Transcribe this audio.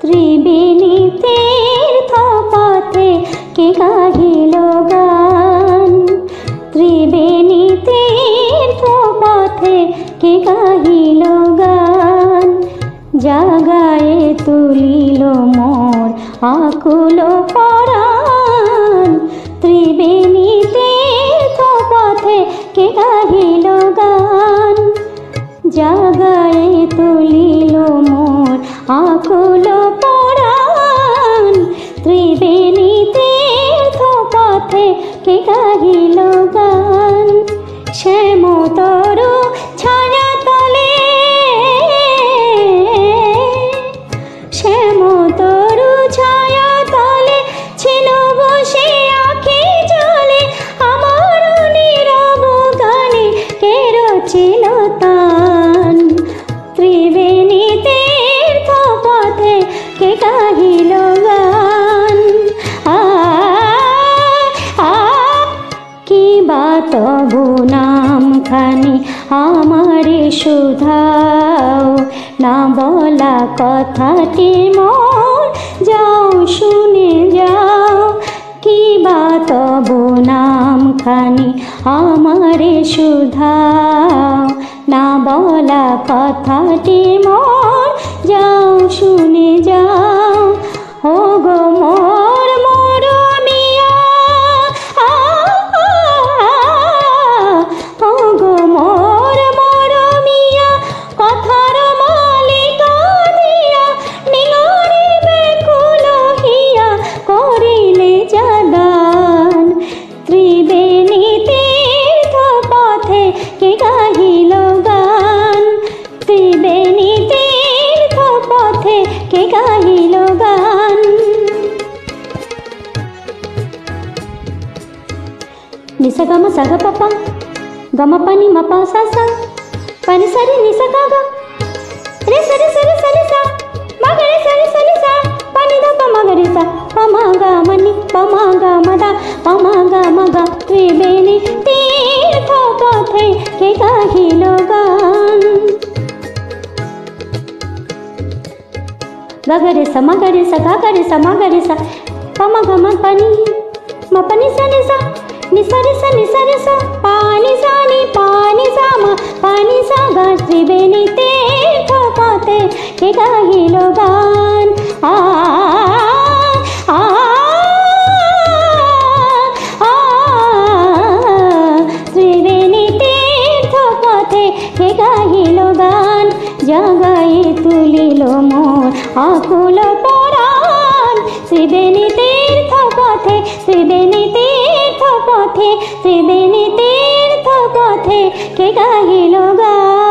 त्रिवेणी तीर्थ पथे के गाहिल गान त्रिवेणी तीर्थ पथे के गाहिल गान জাগায়ে তুলিল মোর আকুল পরাণ ত্রিবেণী তীর্থ পথে কে গাহিল গান জাগায়ে তুলিল মোর আকুল পরাণ ত্রিবেণী তীর্থ পথে কে গাহিল গান শ্যামতরু ছায়া তলে শ্যামতরু ছায়া তলে ছিল বসে আঁখি জলে আমার নীরব গানে কে রচিল তান ত্রিবেণী তীর্থ পথে কে গাহিল গান কি বা তবু নাম খানি আমারে শুধাও না বলা কথাটি মোর যাও শুনে যাও কি বা তবু নাম খানি আমারে শুধাও না বলা কথাটি মোর যাও শুনে যাও ও গো মোর মরমিয়া ও গো মোর মরমিয়া কথার মালিকা দিয়া নিয়রে বেকুল হিয়া করিলে জাদান ত্রিবেণী তীর্থ পথে কে গাহিল গান ত্রিবেণী তীর্থ পথে কে গাহিল গান নিসা গা মা সা গা পা পা গা মা পা নি মা পা সা সা পা নি সা রে নি সা গা গা রে সা রে সা রে সা রে সা মা গা রে সা রে সা রে সা পা নি দা পা মা গা রে সা পা মা গা মা নি পা মা গা মা দা পা মা গা মা গা ত্রিবেণী তীর্থ পথে কে গাহিল গান गा गा रे सा मा गा रे सा गा गा रे सा मा गा रे सा पा मा गा मा पा नी सा रे सा नि सा रे सा नि सा रे सा पा नि सा मा पा नि सा गा त्रिवेणी तीर्थ पथे के गाहिल गान आ आ आ त्रिवेणी तीर्थ पथे के गाहिल गान জাগায়ে তুলিল মোর আকুল পরাণ ত্রিবেণী তীর্থ পথে ত্রিবেণী তীর্থ পথে ত্রিবেণী তীর্থ পথে কে গাহিল গান।